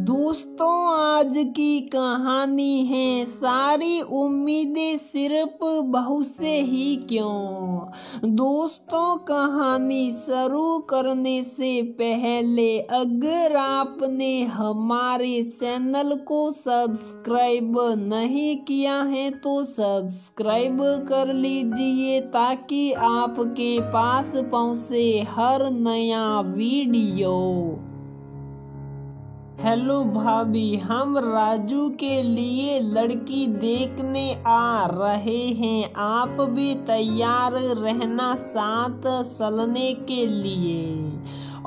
दोस्तों, आज की कहानी है सारी उम्मीदें सिर्फ बहू से ही क्यों। दोस्तों, कहानी शुरू करने से पहले अगर आपने हमारे चैनल को सब्सक्राइब नहीं किया है तो सब्सक्राइब कर लीजिए ताकि आपके पास पहुंचे हर नया वीडियो। हेलो भाभी, हम राजू के लिए लड़की देखने आ रहे हैं। आप भी तैयार रहना साथ चलने के लिए।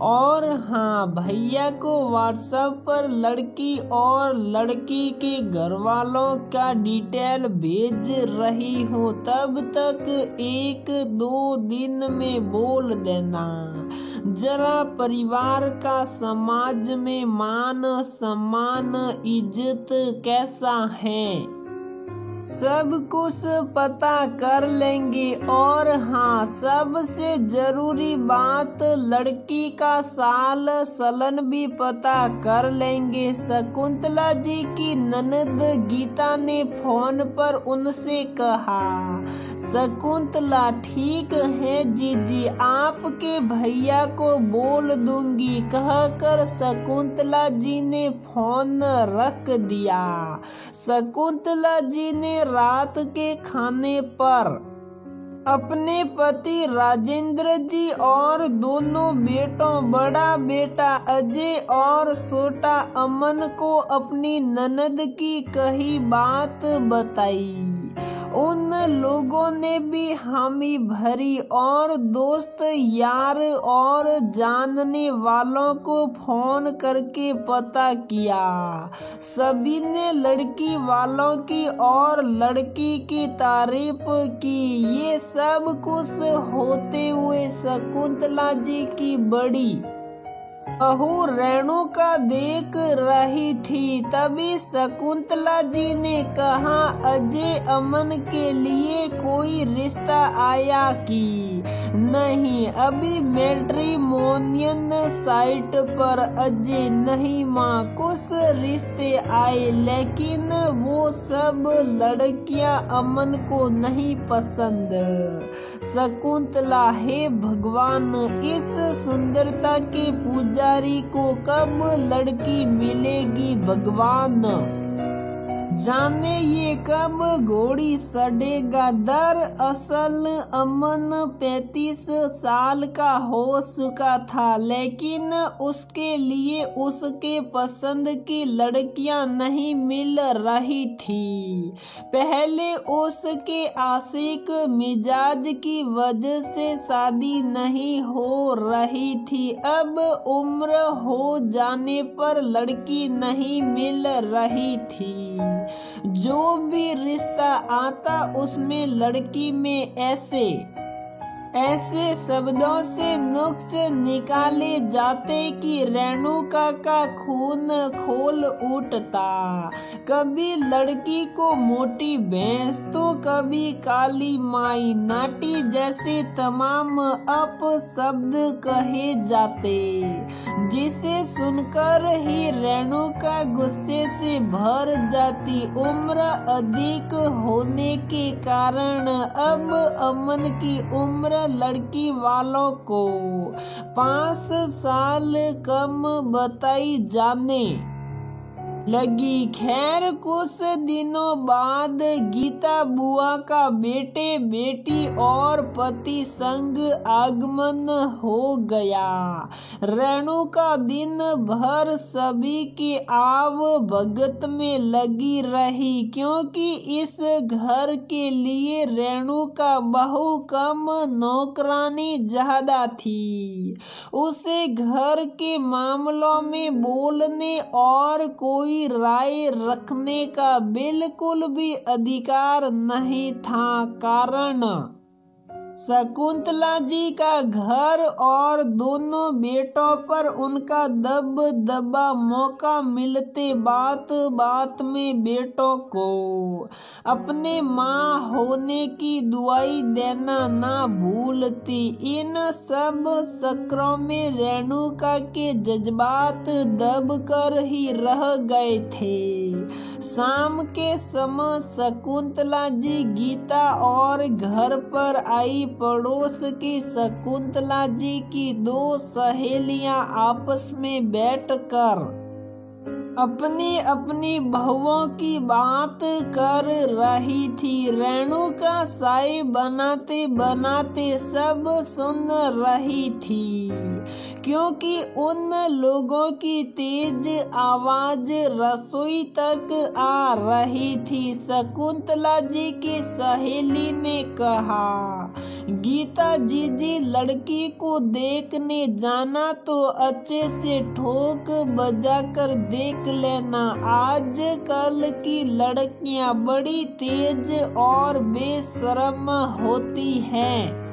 और हाँ, भैया को व्हाट्सएप पर लड़की और लड़की के घर वालों का डिटेल भेज रही हूँ। तब तक 1-2 दिन में बोल देना। जरा परिवार का समाज में मान सम्मान इज्जत कैसा है सब कुछ पता कर लेंगे। और हाँ, सबसे जरूरी बात, लड़की का साल सलन भी पता कर लेंगे। शकुंतला जी की ननद गीता ने फोन पर उनसे कहा, शकुंतला ठीक है जीजी, आपके भैया को बोल दूंगी कहकर शकुंतला जी ने फोन रख दिया। शकुंतला जी ने रात के खाने पर अपने पति राजेंद्र जी और दोनों बेटों, बड़ा बेटा अजय और छोटा अमन को अपनी ननद की कही बात बताई। उन लोगों ने भी हामी भरी और दोस्त यार और जानने वालों को फोन करके पता किया। सभी ने लड़की वालों की और लड़की की तारीफ की। ये सब कुछ होते हुए शकुंतला जी की बड़ी बहू रेणुका देख रही थी। तभी शकुंतला जी ने कहा, अजय अमन के लिए कोई रिश्ता आया कि नहीं? अभी मैट्रिमोनियल साइट पर अजय नहीं माँ, कुछ रिश्ते आए लेकिन वो सब लड़कियां अमन को नहीं पसंद। शकुंतला, हे भगवान, इस सुंदरता के पुजारी को कब लड़की मिलेगी भगवान जाने ये कब घोड़ी सड़ेगा। दरअसल अमन 35 साल का हो चुका था लेकिन उसके लिए उसके पसंद की लड़कियां नहीं मिल रही थी। पहले उसके आशिक मिजाज की वजह से शादी नहीं हो रही थी। अब उम्र हो जाने पर लड़की नहीं मिल रही थी। जो भी रिश्ता आता उसमें लड़की में ऐसे शब्दों से नुक्स निकाले जाते कि रेणुका का खून खोल उठता। कभी लड़की को मोटी भैंस तो कभी काली माई नाटी जैसे तमाम अपशब्द कहे जाते, जिसे सुनकर ही रेणुका गुस्से से भर जाती। उम्र अधिक होने के कारण अब अमन की उम्र लड़की वालों को 5 साल कम बताई जाने लगी। खैर, कुछ दिनों बाद गीता बुआ का बेटे बेटी और पति संग आगमन हो गया। रेणुका दिन भर सभी के आव भगत में लगी रही क्योंकि इस घर के लिए रेणुका बहु कम, नौकरानी ज्यादा थी। उसे घर के मामलों में बोलने और कोई राय रखने का बिल्कुल भी अधिकार नहीं था। कारण शकुंतला जी का घर और दोनों बेटों पर उनका दबदबा, मौका मिलते बात बात में बेटों को अपने माँ होने की दुआई देना ना भूलती। इन सब चक्रों में रेणुका के जज्बात दब कर ही रह गए थे। शाम के समय शकुंतला जी गीता और घर पर आई। पड़ोस की शकुंतला जी की दो सहेलियां आपस में बैठकर अपनी अपनी बहुओं की बात कर रही थी। रेणुका साई बनाते बनाते सब सुन रही थी, क्योंकि उन लोगों की तेज आवाज रसोई तक आ रही थी। शकुंतला जी की सहेली ने कहा, गीता जीजी, लड़की को देखने जाना तो अच्छे से ठोक बजाकर देख लेना। आजकल की लड़कियां बड़ी तेज और बेशर्म होती हैं।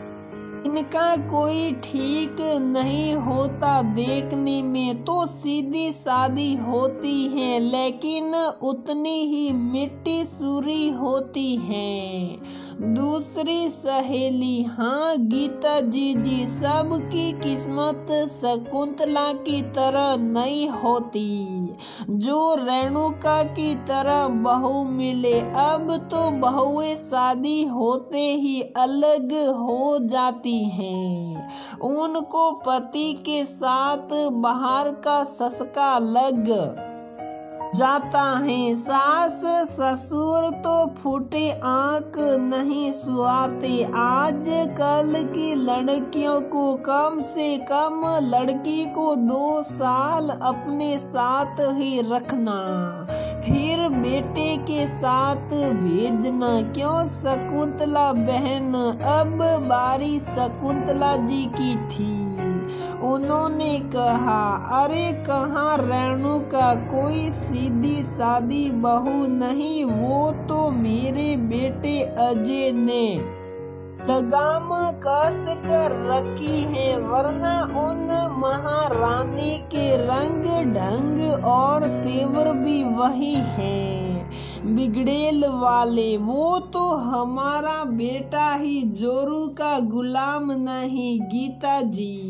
इनका कोई ठीक नहीं होता, देखने में तो सीधी सादी होती हैं, लेकिन उतनी ही मिट्टी सुरी होती हैं। दूसरी सहेली, हाँ गीता जीजी, सबकी किस्मत शकुंतला की तरह नहीं होती जो रेणुका की तरह बहू मिले। अब तो बहुएं शादी होते ही अलग हो जाती हैं। उनको पति के साथ बाहर का चस्का लग जाता है। सास ससुर तो फूटे आंख नहीं सुहाते। आजकल की लड़कियों को कम से कम लड़की को 2 साल अपने साथ ही रखना, फिर बेटे के साथ भेजना। क्यों शकुंतला बहन? अब बारी शकुंतला जी की थी। उन्होंने कहा, अरे कहाँ रेणुका, कोई सीधी सादी बहू नहीं, वो तो मेरे बेटे अजय ने लगाम कस कर रखी है, वरना उन महारानी के रंग ढंग और तेवर भी वही हैं, बिगड़ेल वाले। वो तो हमारा बेटा ही, जोरू का गुलाम नहीं। गीता जी,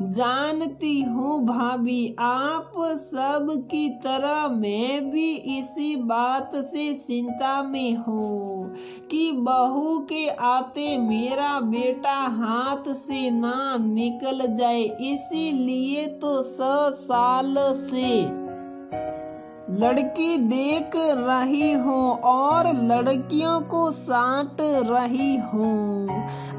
जानती हूँ भाभी, आप सब की तरह मैं भी इसी बात से चिंता में हूँ कि बहू के आते मेरा बेटा हाथ से ना निकल जाए। इसीलिए तो 100 साल से लड़की देख रही हूँ और लड़कियों को साट रही हूँ।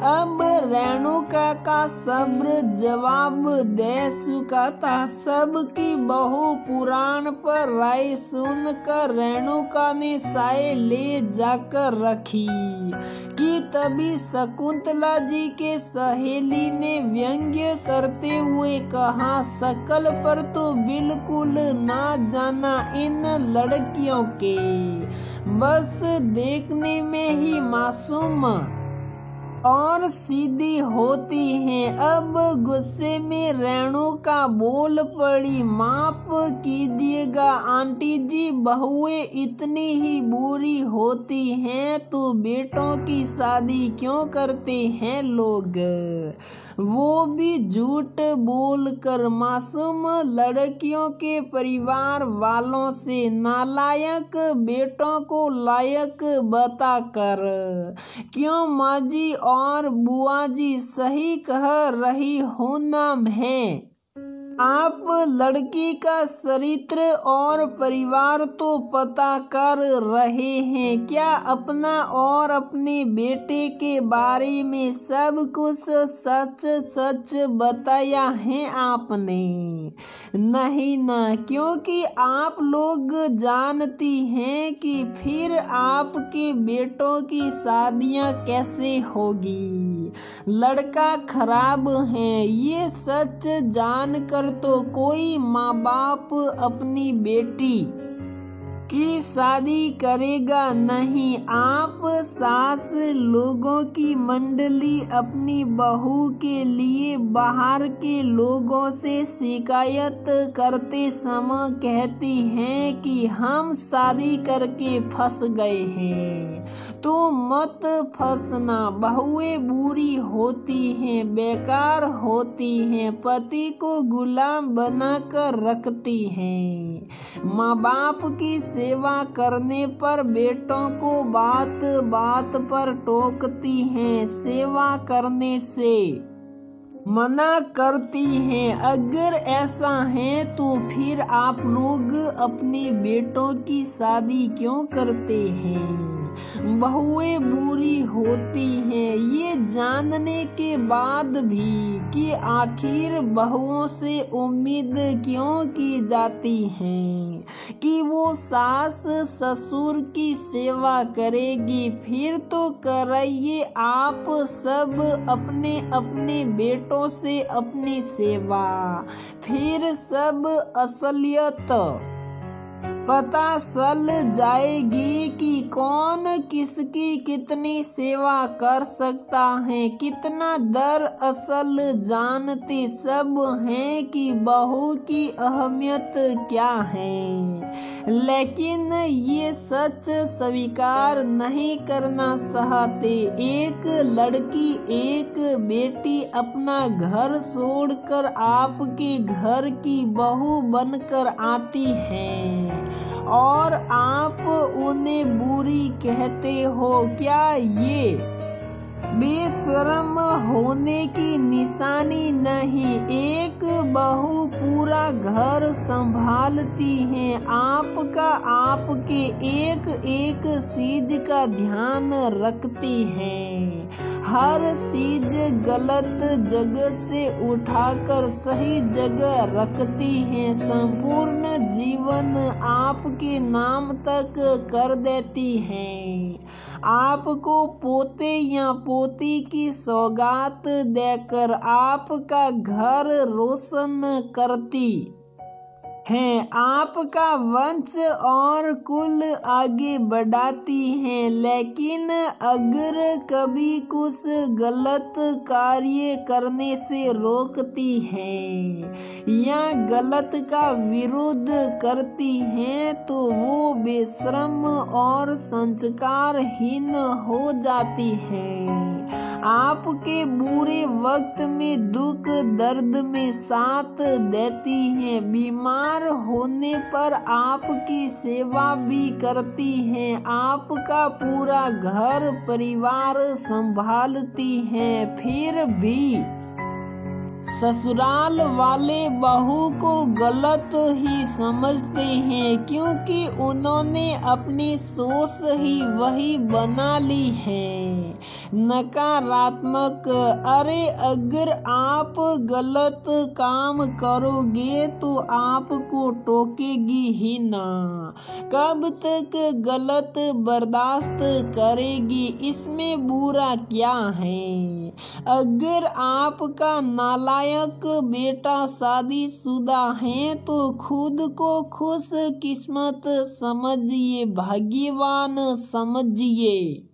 अब रेणुका का सब्र जवाब दे चुका था। सबकी बहु पुराण पर राय सुनकर रेणुका ने साय ले जाकर रखी कि तभी शकुंतला जी के सहेली ने व्यंग्य करते हुए कहा, शकल पर तो बिल्कुल ना जाना इन लड़कियों के, बस देखने में ही मासूम और सीधी होती हैं। अब गुस्से में रेणुका बोल पड़ी, माफ कीजिएगा आंटी जी, बहुएं इतनी ही बुरी होती हैं तो बेटों की शादी क्यों करते हैं लोग, वो भी झूठ बोलकर। मासूम लड़कियों के परिवार वालों से नालायक बेटों को लायक बताकर। क्यों माँ जी और बुआ जी, सही कह रही हो ना है। आप लड़की का चरित्र और परिवार तो पता कर रहे हैं क्या? अपना और अपने बेटे के बारे में सब कुछ सच सच बताया है आपने? नहीं ना, क्योंकि आप लोग जानती हैं कि फिर आपके बेटों की शादियां कैसे होगी। लड़का खराब है, ये सच जानकर तो कोई माँ बाप अपनी बेटी कि शादी करेगा नहीं। आप सास लोगों की मंडली अपनी बहू के लिए बाहर के लोगों से शिकायत करते समय कहती हैं कि हम शादी करके फंस गए हैं। तो मत फंसना। बहुएं बुरी होती हैं, बेकार होती हैं, पति को गुलाम बनाकर रखती हैं। माँ बाप की सेवा करने पर बेटों को बात बात पर टोकती हैं, सेवा करने से मना करती हैं। अगर ऐसा है तो फिर आप लोग अपने बेटों की शादी क्यों करते हैं? बहुएं बुरी होती हैं, ये जानने के बाद भी कि आखिर बहुओं से उम्मीद क्यों की जाती है कि वो सास ससुर की सेवा करेगी। फिर तो कराइए आप सब अपने अपने बेटों से अपनी सेवा, फिर सब असलियत पता चल जाएगी कि कौन किसकी कितनी सेवा कर सकता है। कितना दरअसल जानते सब हैं कि बहू की अहमियत क्या है, लेकिन ये सच स्वीकार नहीं करना चाहते। एक लड़की, एक बेटी अपना घर छोड़कर आपके घर की बहू बनकर आती है और आप उन्हें बुरी कहते हो। क्या ये बेशर्म होने की निशानी नहीं? एक बहू पूरा घर संभालती है, आपका आपके एक एक चीज का ध्यान रखती है, हर चीज गलत जगह से उठाकर सही जगह रखती है, संपूर्ण जीवन आपके नाम तक कर देती है, आपको पोते या पोती की सौगात देकर आपका घर रोशन करती हैं, आपका वंश और कुल आगे बढ़ाती हैं। लेकिन अगर कभी कुछ गलत कार्य करने से रोकती हैं या गलत का विरोध करती हैं तो वो बेशर्म और संस्कारहीन हो जाती हैं। आपके बुरे वक्त में दुख दर्द में साथ देती हैं, बीमार होने पर आपकी सेवा भी करती हैं, आपका पूरा घर परिवार संभालती हैं। फिर भी ससुराल वाले बहू को गलत ही समझते हैं, क्योंकि उन्होंने अपनी सोच ही वही बना ली है, नकारात्मक। अरे अगर आप गलत काम करोगे तो आपको टोकेगी ही ना, कब तक गलत बर्दाश्त करेगी? इसमें बुरा क्या है? अगर आपका नालायक बेटा शादीशुदा है तो खुद को खुश किस्मत समझिए, भाग्यवान समझिए,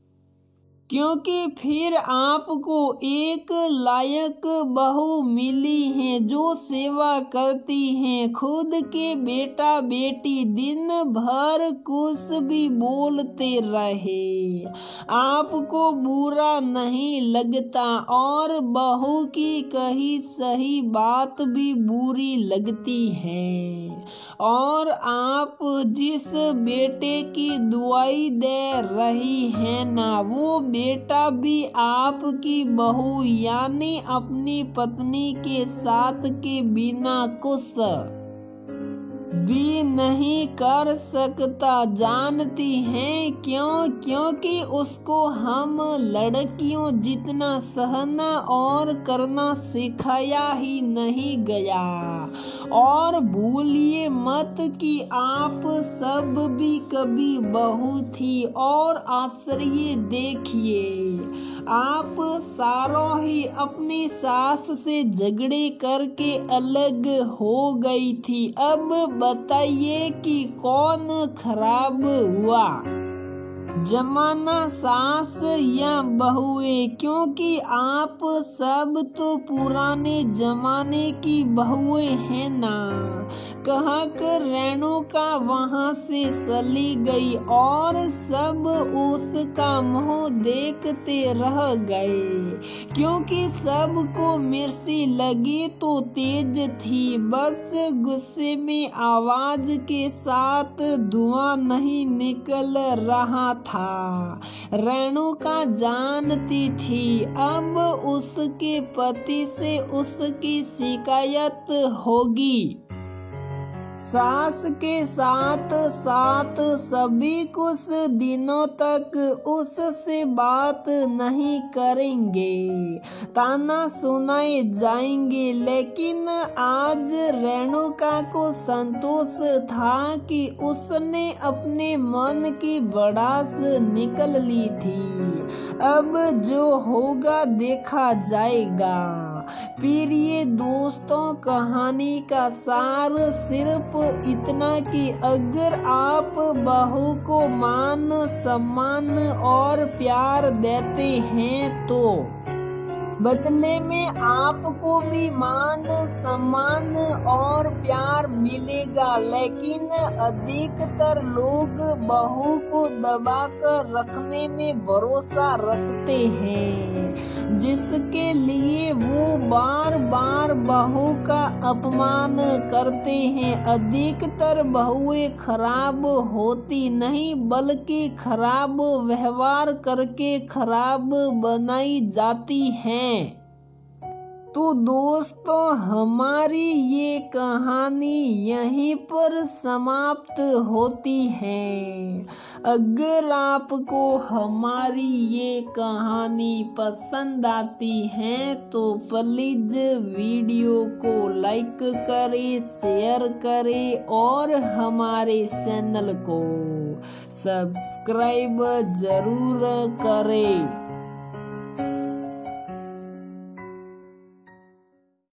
क्योंकि फिर आपको एक लायक बहू मिली है जो सेवा करती है। खुद के बेटा बेटी दिन भर कुछ भी बोलते रहे, आपको बुरा नहीं लगता और बहू की कही सही बात भी बुरी लगती है। और आप जिस बेटे की दुआई दे रही है ना, वो बेटा भी आपकी बहू यानी अपनी पत्नी के साथ के बिना कुछ भी नहीं कर सकता। जानती हैं क्यों? क्योंकि उसको हम लड़कियों जितना सहना और करना सिखाया ही नहीं गया। और भूलिए मत कि आप सब भी कभी बहू थी। और आश्चर्य देखिए, आप सारों ही अपनी सास से झगड़े करके अलग हो गई थी। अब बताइए कि कौन खराब हुआ, जमाना सास या बहुएं? क्योंकि आप सब तो पुराने जमाने की बहुएं हैं ना। कहकर रेणुका वहां से चली गई और सब उसका मुंह देखते रह गए, क्योंकि सबको मिर्ची लगी तो तेज थी, बस गुस्से में आवाज के साथ धुआं नहीं निकल रहा था। रेणुका जानती थी अब उसके पति से उसकी शिकायत होगी। सास के साथ साथ सभी कुछ दिनों तक उससे बात नहीं करेंगे, ताना सुनाए जाएंगे। लेकिन आज रेणुका को संतोष था कि उसने अपने मन की भड़ास निकल ली थी। अब जो होगा देखा जाएगा। प्रिय दोस्तों, कहानी का सार सिर्फ इतना कि अगर आप बहू को मान सम्मान और प्यार देते हैं तो बदले में आपको भी मान सम्मान और प्यार मिलेगा। लेकिन अधिकतर लोग बहू को दबाकर रखने में भरोसा रखते हैं, जिसके लिए वो बार बार बहू का अपमान करते हैं। अधिकतर बहुएं खराब होती नहीं, बल्कि खराब व्यवहार करके खराब बनाई जाती हैं। तो दोस्तों, हमारी ये कहानी यहीं पर समाप्त होती है। अगर आपको हमारी ये कहानी पसंद आती है तो प्लीज वीडियो को लाइक करें, शेयर करें और हमारे चैनल को सब्सक्राइब जरूर करें।